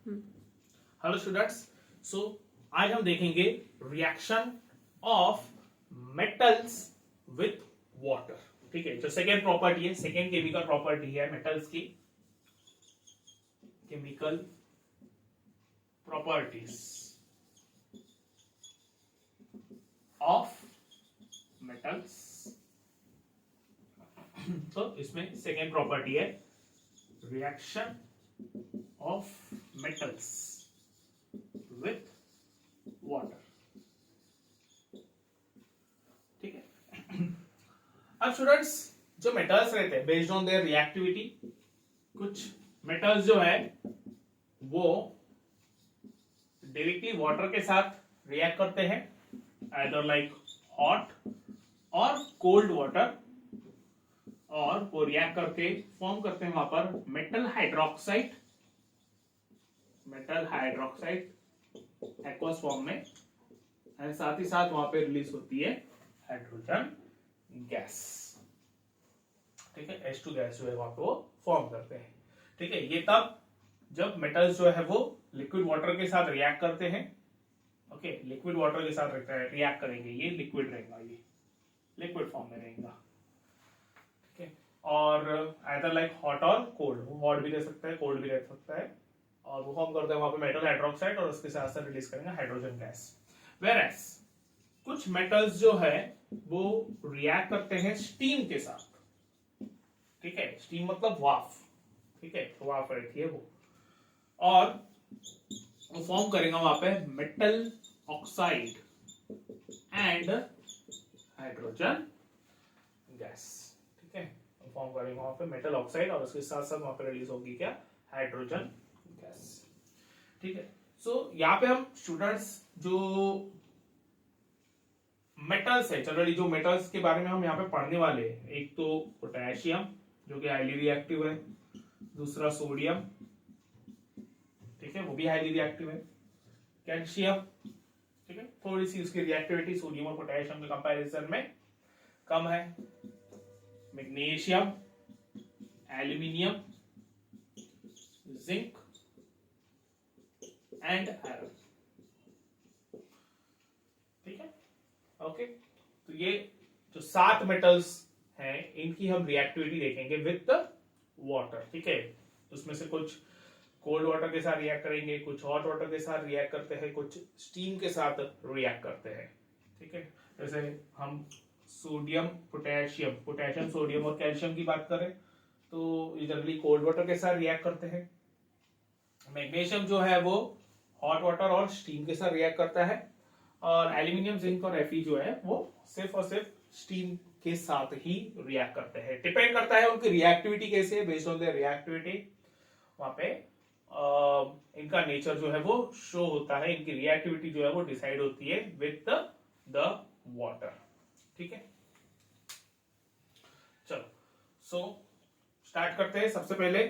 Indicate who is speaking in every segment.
Speaker 1: Hello students, सो आज हम देखेंगे reaction of metals with water. ठीक है, जो सेकेंड प्रॉपर्टी है, सेकेंड केमिकल प्रॉपर्टी है मेटल्स की, केमिकल प्रॉपर्टीज ऑफ मेटल्स। तो इसमें सेकेंड प्रॉपर्टी है reaction of metals with water. ठीक है। अब स्टूडेंट्स, जो मेटल्स रहते हैं बेस्ड ऑन देयर रिएक्टिविटी, कुछ मेटल्स जो है वो डायरेक्टली वाटर के साथ रिएक्ट करते हैं, आइदर लाइक हॉट और कोल्ड वाटर, और वो रिएक्ट करके फॉर्म करते हैं वहां पर मेटल हाइड्रोक्साइड, एक्वस फॉर्म में, एंड साथ ही साथ वहां पे रिलीज होती है हाइड्रोजन गैस। ठीक है, H2 गैस जो है वहां पे वो फॉर्म करते हैं। ठीक है, ये तब जब मेटल्स जो है वो लिक्विड वाटर के साथ रिएक्ट करते हैं। ओके, लिक्विड वाटर के साथ रिएक्ट करेंगे, ये लिक्विड रहेगा, ये लिक्विड फॉर्म में रहेगा। ठीक है, और आइदर लाइक हॉट और कोल्ड, वो हॉट भी रह सकता है, कोल्ड भी रह सकता है, और वो फॉर्म करते हैं वहां पे मेटल हाइड्रोक्साइड, और उसके साथ साथ रिलीज करेंगे हाइड्रोजन गैस। वेयरएज कुछ मेटल्स जो है वो रिएक्ट करते हैं स्टीम के साथ। ठीक है, स्टीम मतलब वाफ। ठीक है, तो वाफ रहती है वो, और वो फॉर्म करेगा वहां पे metal oxide and hydrogen gas. ठीक है, फॉर्म करेगा वहां पे मेटल ऑक्साइड, और उसके साथ साथ वहां पे रिलीज होगी क्या, हाइड्रोजन गैस। ठीक है, सो यहाँ पे हम स्टूडेंट्स जो मेटल्स है, जनरली जो मेटल्स के बारे में हम यहाँ पे पढ़ने वाले हैं, एक तो पोटेशियम जो कि हाईली रिएक्टिव है, दूसरा सोडियम, ठीक है, वो भी हाईली रिएक्टिव है, कैल्शियम, ठीक है, थोड़ी सी उसकी रिएक्टिविटी सोडियम और पोटेशियम के कंपैरिजन में कम है, magnesium, aluminium, zinc and iron. ठीक है, ओके, तो ये जो 7 मेटल्स हैं इनकी हम रिएक्टिविटी देखेंगे विद वाटर। ठीक है, उसमें से कुछ कोल्ड वाटर के साथ रिएक्ट करेंगे, कुछ हॉट वाटर के साथ रिएक्ट करते हैं, कुछ स्टीम के साथ रिएक्ट करते हैं। ठीक है, जैसे हम सोडियम पोटेशियम सोडियम और कैल्शियम की बात करें तो ये जनरली कोल्ड वाटर के साथ रिएक्ट करते हैं। मैग्नीशियम जो है वो हॉट वाटर और स्टीम के साथ रिएक्ट करता है, और एल्यूमिनियम, जिंक और Fe जो है वो सिर्फ और सिर्फ स्टीम के साथ ही रिएक्ट करते हैं। डिपेंड करता है उनकी रिएक्टिविटी कैसे है, बेस्ड ऑन देयर रिएक्टिविटी वहां पे इनका नेचर जो है वो शो होता है, इनकी रिएक्टिविटी जो है वो डिसाइड होती है विद द वाटर। ठीक है, चलो सो स्टार्ट करते हैं। सबसे पहले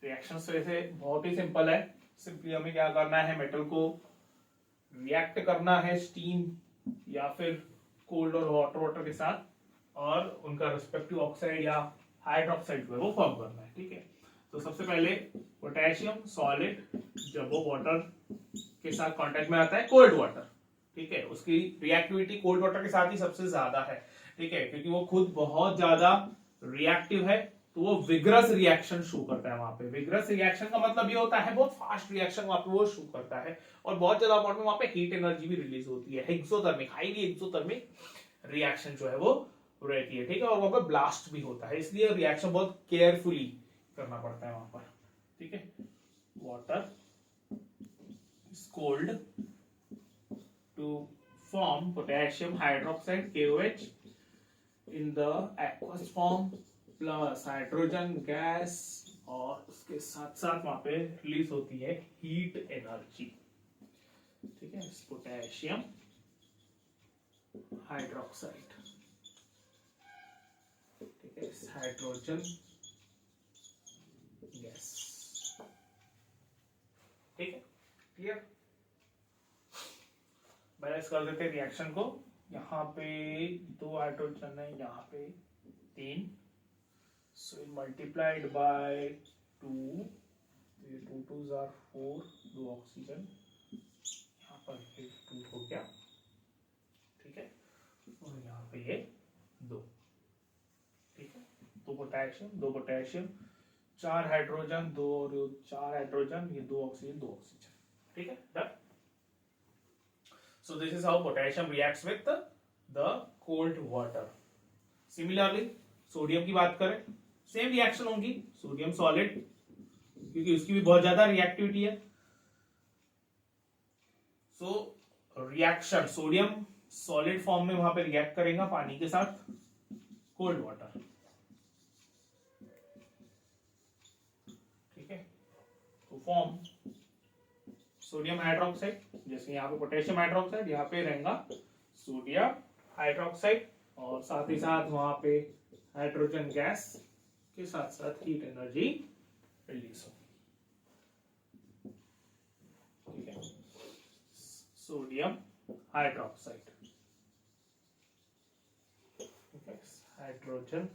Speaker 1: रिएक्शन वैसे बहुत ही सिंपल है, सिंपली हमें क्या करना है, मेटल को रिएक्ट करना है स्टीम या फिर कोल्ड और हॉट वाटर के साथ, और उनका रिस्पेक्टिव ऑक्साइड या हाइड्रोक्साइड जो है वो फॉर्म करना है। ठीक है, तो सबसे पहले पोटेशियम सॉलिड जब वो वाटर के साथ कांटेक्ट में आता है, कोल्ड वाटर, ठीक है, उसकी रिएक्टिविटी कोल्ड वाटर के साथ ही सबसे ज्यादा है। ठीक है, क्योंकि वो खुद बहुत ज्यादा रिएक्टिव है, तो वो विग्रस रिएक्शन शो करता है वहां पे। विग्रस रिएक्शन का मतलब ये होता है बहुत फास्ट रिएक्शन वहां पे वो शो करता है, और बहुत ज्यादा अमाउंट में वहां पे हीट एनर्जी भी रिलीज होती है, एक्सोथर्मिक, हाईली एक्सोथर्मिक रिएक्शन जो है वो रहती है। ठीक है, और वहां पे ब्लास्ट भी होता है, इसलिए रिएक्शन बहुत केयरफुली करना पड़ता है वहां पर। ठीक है, water is cold to form potassium hydroxide KOH in the aqueous form plus hydrogen gas, और उसके साथ साथ वहां पे रिलीज होती है हीट एनर्जी। ठीक है, पोटेशियम हाइड्रोक्साइड, ठीक है, हाइड्रोजन गैस। ठीक है, क्लियर। बैलेंस कर देते हैं रिएक्शन को। यहाँ पे 2 हाइड्रोजन है, यहाँ पे 3, so multiplied by 2 2 2 ऑक्सीजन, यहाँ पर ये 2 हो गया, ठीक है, और यहाँ पे ये 2, ठीक है, 2 पोटेशियम, 4 हाइड्रोजन, 2 और 4 हाइड्रोजन, ये 2 ऑक्सीजन, 2 ऑक्सीजन, ठीक है, done. So this is how potassium reacts with the cold water. Similarly sodium की बात करें, सेम रिएक्शन होगी, सोडियम सॉलिड, क्योंकि उसकी भी बहुत ज्यादा रिएक्टिविटी है। So reaction, sodium solid form में वहां पे रिएक्ट करेगा पानी के साथ कोल्ड वाटर, ठीक है, तो फॉर्म सोडियम हाइड्रोक्साइड, जैसे यहाँ पे पोटेशियम हाइड्रोक्साइड, यहाँ पे रहेगा सोडियम हाइड्रोक्साइड, और साथ ही साथ वहां पे हाइड्रोजन गैस के साथ साथ हीट एनर्जी रिलीज होगी, ठीक है, सोडियम हाइड्रोक्साइड, ठीक है, हाइड्रोजन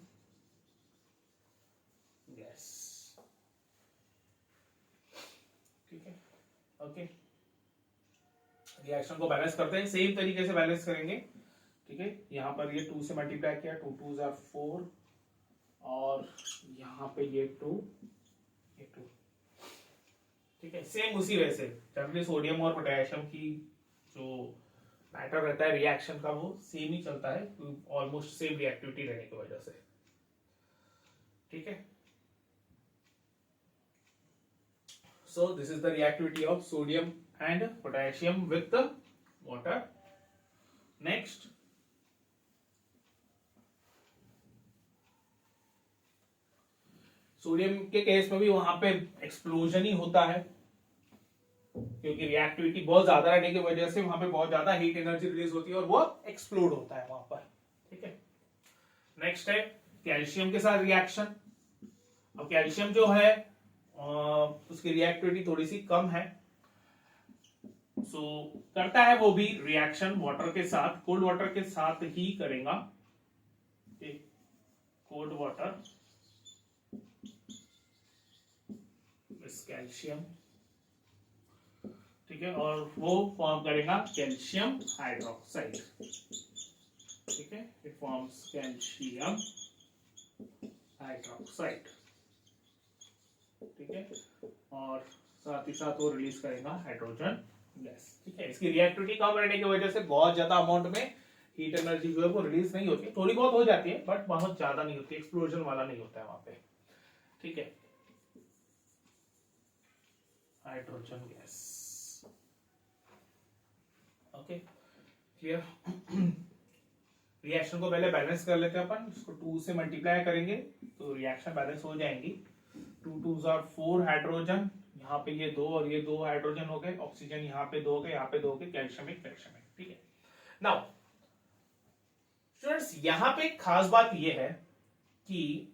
Speaker 1: गैस, ठीक है, ओके। रिएक्शन को बैलेंस करते हैं, सेम तरीके से बैलेंस करेंगे, ठीक है, यहाँ पर ये 2 से मल्टीप्लाई किया, 2 2 are 4, और यहाँ पे ये 2, ये 2, ठीक है, सेम उसी वजह से जनरली सोडियम और पोटेशियम की जो मैटर रहता है रिएक्शन का वो सेम ही चलता है, ऑलमोस्ट सेम रिएक्टिविटी रहने की वजह से, ठीक है। So this is the reactivity of sodium and potassium with the water. Next, sodium के केस में भी वहां पे एक्सप्लोजन ही होता है, क्योंकि रिएक्टिविटी बहुत ज्यादा रहने की वजह से वहां पे बहुत ज्यादा हीट एनर्जी रिलीज होती है और वो एक्सप्लोड होता है वहां पर, ठीक है। नेक्स्ट है कैल्शियम के साथ रिएक्शन। अब कैल्शियम जो है उसकी रिएक्टिविटी थोड़ी सी कम है, सो करता है वो भी रिएक्शन वाटर के साथ, कोल्ड वाटर के साथ ही करेगा, कोल्ड वाटर विद कैल्शियम, ठीक है, और वो फॉर्म करेगा कैल्शियम हाइड्रोक्साइड, ठीक है, इट फॉर्म्स कैल्शियम हाइड्रोक्साइड, ठीक है, और साथ ही साथ वो रिलीज करेगा हाइड्रोजन गैस, ठीक है। इसकी रिएक्टिविटी कम रहने की वजह से बहुत ज्यादा अमाउंट में हीट एनर्जी जो है वो रिलीज नहीं होती, थोड़ी बहुत हो जाती है बट बहुत ज्यादा नहीं होती, एक्सप्लोजन वाला नहीं होता है वहां पे, ठीक है, hydrogen gas, okay, clear. Reaction को पहले बैलेंस कर लेते हैं अपन, इसको 2 से मल्टीप्लाई करेंगे तो रिएक्शन बैलेंस हो जाएंगी, 2 2 are 4 हाइड्रोजन, यहाँ पे ये 2 और ये 2 हाइड्रोजन हो गए, ऑक्सीजन यहाँ पे 2 हो गए, यहाँ पे 2 हो गए, कैल्शियम एक, ठीक है। नाउ स्टूडेंट्स, यहाँ पे खास बात ये है कि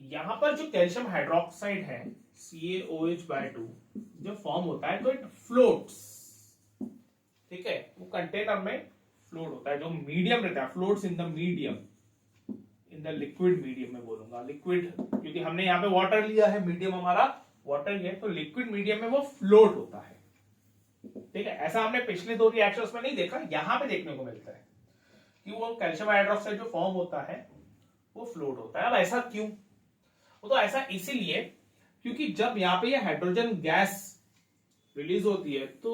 Speaker 1: यहाँ पर जो कैल्शियम हाइड्रोक्साइड है CaOH/2 जो फॉर्म होता है तो इट फ्लोट्स, ठीक है, वो कंटेनर में फ्लोट होता है, जो मीडियम रहता है, floats in the medium, in the liquid medium में बोलूंगा, लिक्विड क्योंकि हमने यहाँ पे वाटर लिया है, मीडियम हमारा वाटर ही है, तो लिक्विड मीडियम में वो फ्लोट होता है, ठीक है। ऐसा हमने पिछले 2 रिएक्शंस में नहीं देखा, यहाँ पे देखने को मिलता है कि वो कैल्शियम हाइड्रोक्साइड जो फॉर्म होता है वो फ्लोट होता है। अब ऐसा क्यों? वो तो ऐसा इसीलिए क्योंकि जब यहाँ पे ये हाइड्रोजन गैस रिलीज होती है तो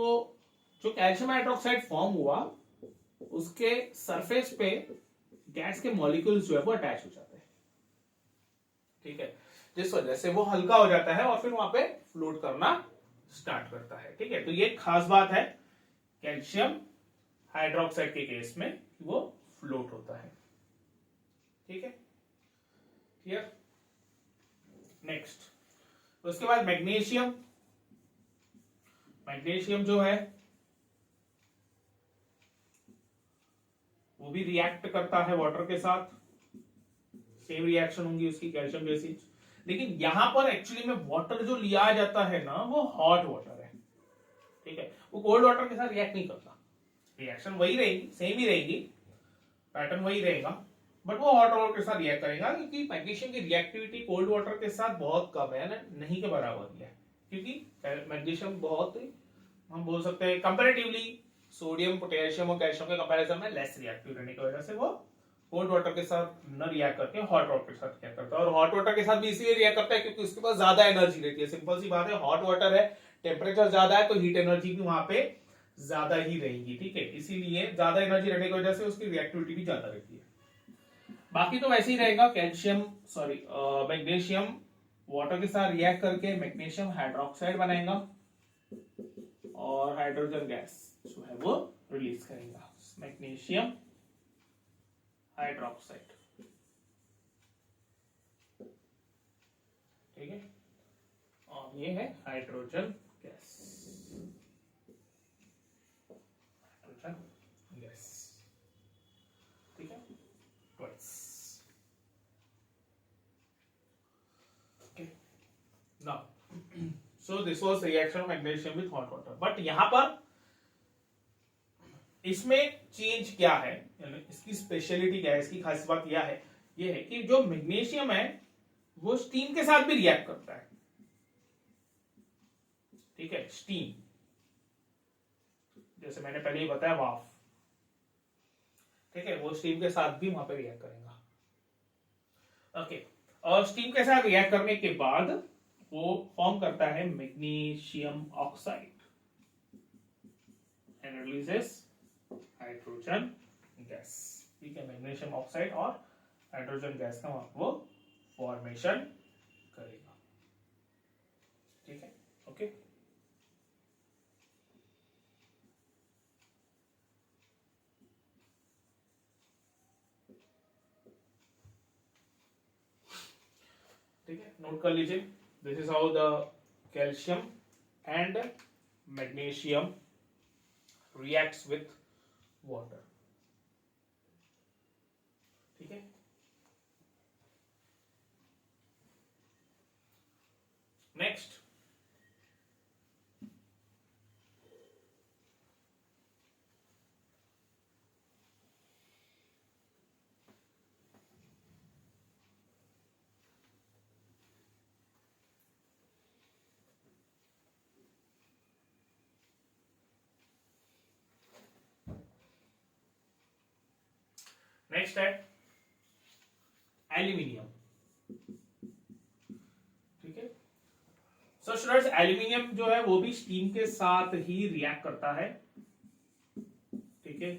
Speaker 1: जो कैल्शियम हाइड्रोक्साइड फॉर्म हुआ उसके सरफेस पे गैस के मॉलिक्यूल्स जो है वो अटैच हो जाते हैं, ठीक है, जिस वजह से वो हल्का हो जाता है और फिर वहां पे फ्लोट करना स्टार्ट करता है, ठीक है। तो ये खास बात है कैल्शियम हाइड्रोक्साइड के केस में, वो फ्लोट होता है, ठीक है, क्लियर। नेक्स्ट, उसके बाद मैग्नीशियम, मैग्नीशियम जो है वो भी रिएक्ट करता है वाटर के साथ, सेम रिएक्शन होंगी उसकी कैल्शियम जैसी, लेकिन यहां पर एक्चुअली में वाटर जो लिया जाता है ना वो हॉट वाटर है, ठीक है, वो कोल्ड वाटर के साथ रिएक्ट नहीं करता, रिएक्शन वही रहेगी, सेम ही रहेगी, पैटर्न वही रहेगा, बट वो हॉट वाटर के साथ रिएक्ट करेगा क्योंकि मैग्नीशियम की रिएक्टिविटी कोल्ड वाटर के साथ बहुत कम है ना, नहीं के बराबर है, क्योंकि मैग्नीशियम बहुत हम बोल सकते हैं कंपैरेटिवली सोडियम पोटेशियम और कैल्शियम के कंपैरिजन में लेस रिएक्टिव रहने की वजह से वो कोल्ड वाटर के साथ न रिएक्ट करके हॉट वाटर के साथ रिएक्ट करता है। और हॉट वाटर के साथ भी इसलिए रिएक्ट करता है क्योंकि उसके पास ज्यादा एनर्जी रहती है। सिंपल सी बात है, हॉट वाटर है, टेम्परेचर ज्यादा है, तो हीट एनर्जी भी वहां पे ज्यादा ही रहेगी। ठीक है, इसीलिए ज्यादा एनर्जी रहने की वजह से उसकी रिएक्टिविटी भी ज्यादा रहती है। बाकी तो वैसे ही रहेगा। कैल्शियम सॉरी मैग्नीशियम वाटर के साथ रिएक्ट करके मैग्नीशियम हाइड्रोक्साइड बनाएगा और हाइड्रोजन गैस जो है वो रिलीज करेगा, मैग्नीशियम हाइड्रोक्साइड। ठीक है, और ये है हाइड्रोजन गैस, हाइड्रोजन गैस। ठीक है, twice. Now, so this was reaction of magnesium with hot water. But यहाँ पर इसमें चेंज क्या है, इसकी स्पेशलिटी क्या है, इसकी खास बात यह है, ये है कि जो मैग्नीशियम है वो स्टीम के साथ भी रिएक्ट करता है। ठीक है, स्टीम, जैसे मैंने पहले ही बताया वाफ। ठीक है, वो स्टीम के साथ भी वहां पे रिएक्ट करेगा। ओके, और स्टीम के साथ रिएक्ट करने के बाद वो फॉर्म करता है magnesium oxide and releases hydrogen gas. ठीक है, मैग्नीशियम ऑक्साइड और हाइड्रोजन गैस का वो फॉर्मेशन करेगा। ठीक है, ओके। ठीक है, नोट कर लीजिए, this is how the calcium and magnesium reacts with water। ठीक है, नेक्स्ट नेक्स्ट है एल्यूमिनियम। ठीक है, सो स्टूडेंट्स, एल्यूमिनियम जो है वो भी स्टीम के साथ ही रिएक्ट करता है। ठीक है,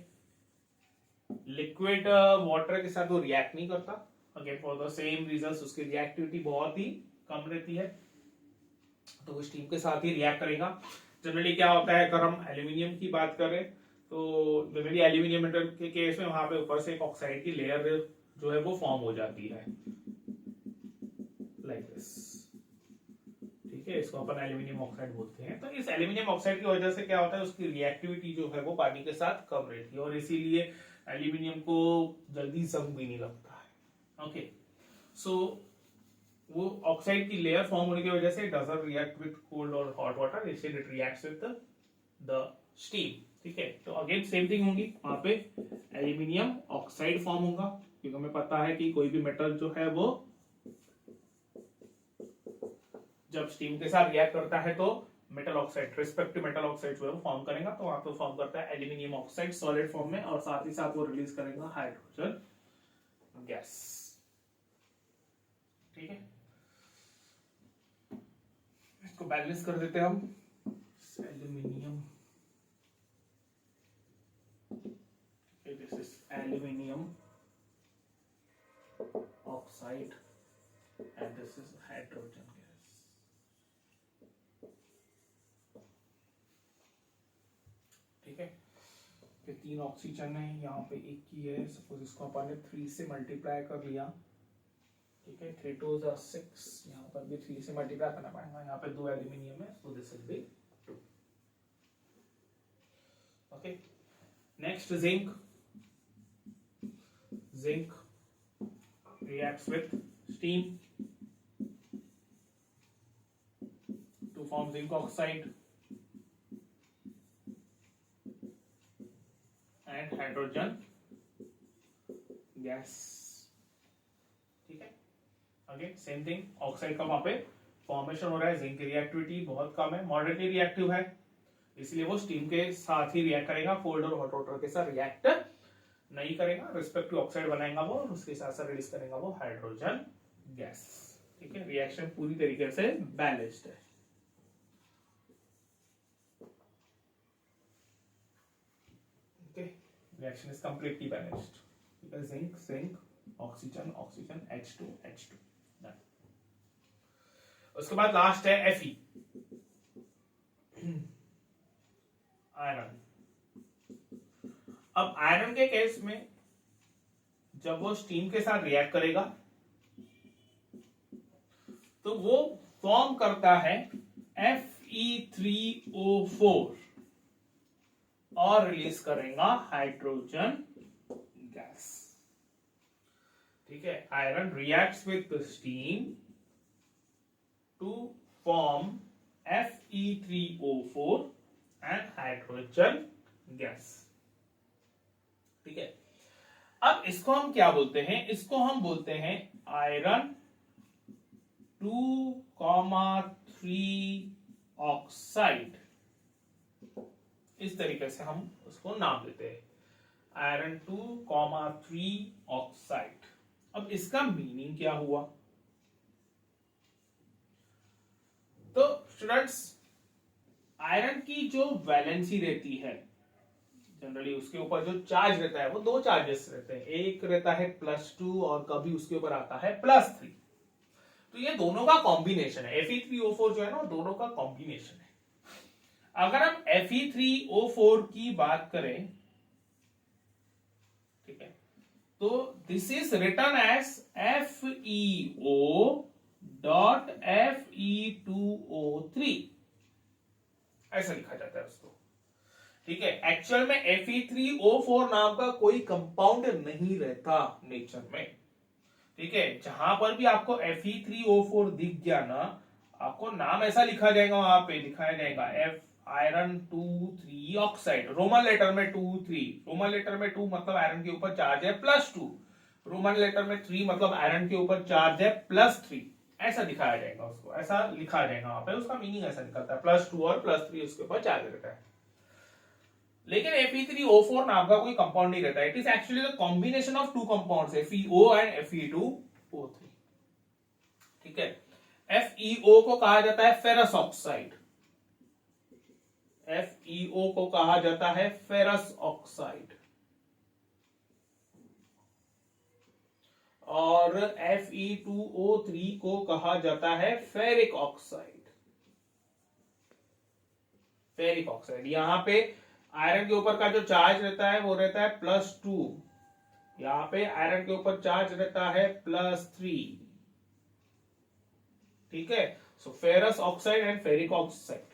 Speaker 1: लिक्विड वाटर के साथ वो रिएक्ट नहीं करता, again for the same reasons, उसकी रिएक्टिविटी बहुत ही कम रहती है, तो वो स्टीम के साथ ही रिएक्ट करेगा। जनरली क्या होता है, अगर हम एल्यूमिनियम की बात करें तो जनरली एल्यूमिनियम मेटल के केस में वहां पे ऊपर से एक ऑक्साइड की लेयर जो है वो फॉर्म हो जाती है, लाइक दिस। ठीक है, इसको अपन एल्यूमिनियम ऑक्साइड बोलते हैं। तो इस एल्यूमिनियम ऑक्साइड की वजह से क्या होता है, उसकी रिएक्टिविटी जो है वो पानी के साथ कम रहती है और इसीलिए एल्यूमिनियम को जल्दी जंग भी नहीं लगता है। ओके, सो वो ऑक्साइड की लेयर फॉर्म होने की वजह से it doesn't react with cold और hot water, instead it reacts with the steam. ठीक है, तो अगेन सेम थिंग होगी, वहां पे एल्यूमिनियम ऑक्साइड फॉर्म होगा, क्योंकि हमें पता है कि कोई भी मेटल जो है वो जब स्टीम के साथ रिएक्ट करता है तो metal oxide, respective metal oxide जो है वो फॉर्म करेगा। तो वहां पे फॉर्म करता है एल्यूमिनियम ऑक्साइड सॉलिड फॉर्म में, और साथ ही साथ वो रिलीज करेगा हाइड्रोजन गैस। ठीक है, इसको बैलेंस कर देते हैं हम, aluminium, this is aluminium oxide and this is hydrogen gas। ठीक है, ये तीन ऑक्सीजन है, यहाँ पे एक की है, सपोज इसको अपन ने 3 से मल्टीप्लाई कर लिया। ठीक है, 3 2 6, यहाँ पर भी 3 से मल्टीप्लाई करना पड़ेगा, यहाँ पे 2 एल्यूमिनियम है, so this will be 2। Okay, next zinc. Zinc reacts with steam to form zinc oxide and hydrogen gas। ठीक है, अगेन सेम थिंग, ऑक्साइड का वहां पे फॉर्मेशन हो रहा है, जिंक की रिएक्टिविटी बहुत कम है, मॉडरेटली रिएक्टिव है, इसलिए वो स्टीम के साथ ही रिएक्ट करेगा, कोल्ड और हॉट वाटर के साथ रिएक्ट नहीं करेगा, रिस्पेक्टिव ऑक्साइड बनाएगा वो और उसके साथ साथ रिलीज करेगा वो हाइड्रोजन गैस। ठीक है, रिएक्शन पूरी तरीके से बैलेंस्ड है। Okay, reaction is completely balanced. Zinc zinc oxygen oxygen H2 उसके बाद लास्ट है Fe, आयरन। अब आयरन के केस में जब वो स्टीम के साथ रिएक्ट करेगा तो वो फॉर्म करता है Fe3O4 और रिलीज करेगा हाइड्रोजन गैस। ठीक है, iron reacts with steam to form Fe3O4 and hydrogen gas. ठीक है, अब इसको हम क्या बोलते हैं? इसको हम बोलते हैं आयरन 2,3 ऑक्साइड। इस तरीके से हम उसको नाम देते हैं, आयरन 2,3 ऑक्साइड। अब इसका मीनिंग क्या हुआ? तो स्टूडेंट्स, आयरन की जो वैलेंसी रहती है, जनरली उसके ऊपर जो चार्ज रहता है वो दो चार्जेस रहते हैं, एक रहता है +2 और कभी उसके ऊपर आता है +3। तो ये दोनों का कॉम्बिनेशन है, Fe3O4 जो है ना, दोनों का कॉम्बिनेशन है। अगर हम Fe3O4 की बात करें, ठीक है, तो this is written as FeO.Fe2O3, ऐसा लिखा जाता है उसको। ठीक है, एक्चुअल में Fe3O4 नाम का कोई कंपाउंड नहीं रहता नेचर में। ठीक है, जहां पर भी आपको Fe3O4 दिख गया ना, आपको नाम ऐसा लिखा जाएगा, वहां पे दिखाया जाएगा आयरन 2,3 ऑक्साइड, रोमन लेटर में 2,3, रोमन लेटर में 2 मतलब आयरन के ऊपर चार्ज है +2, रोमन लेटर में 3 मतलब आयरन के ऊपर चार्ज है +3, ऐसा दिखाया जाएगा उसको, ऐसा लिखा जाएगा वहां पे, उसका मीनिंग ऐसा निकलता है, +2 और +3 उसके ऊपर चार्ज रहता है। लेकिन Fe3O4 नाम का कोई कंपाउंड नहीं रहता, it is actually the combination of two compounds, FeO and Fe2O3। ठीक है, FeO को कहा जाता है फेरस ऑक्साइड, FeO को कहा जाता है फेरस ऑक्साइड, और Fe2O3 को कहा जाता है फेरिक ऑक्साइड। फेरिक ऑक्साइड, यहां पे आयरन के ऊपर का जो चार्ज रहता है वो रहता है +2, यहां पे आयरन के ऊपर चार्ज रहता है +3। ठीक है, so ferrous oxide and ferric oxide,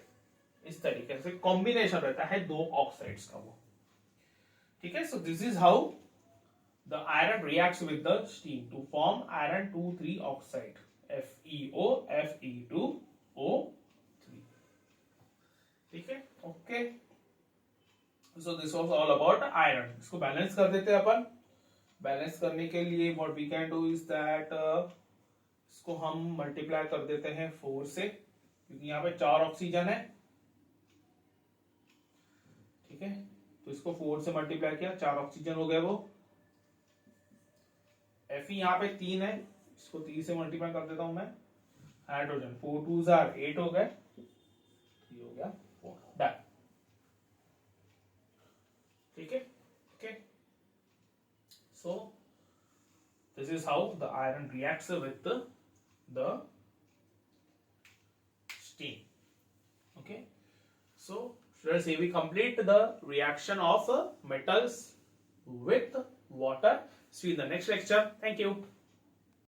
Speaker 1: इस तरीके से कॉम्बिनेशन रहता है दो ऑक्साइड्स का वो। ठीक है, so this is how the iron reacts with the steam to form iron 2,3 oxide, FeO Fe2O3। ठीक है, okay, so this was all about iron. इसको बैलेंस कर देते हैं अपन। बैलेंस करने के लिए what we can do is that, इसको हम मल्टीप्लाई कर देते हैं 4 से, क्योंकि यहाँ पे 4 ऑक्सीजन है। ठीक है, तो इसको 4 से मल्टीप्लाई किया, 4 ऑक्सीजन हो गया वो। Fe यहाँ पे 3 है, इसको 3 से मल्टीप्लाई कर देता हूं मैं। हाइड्रोजन 4 2s are 8 हो गए, 3 हो गया 4, डन। ठीक है, okay, so this is how the iron reacts with the steam. Okay, so let's say we complete the reaction of metals with water. See you in the next lecture. Thank you.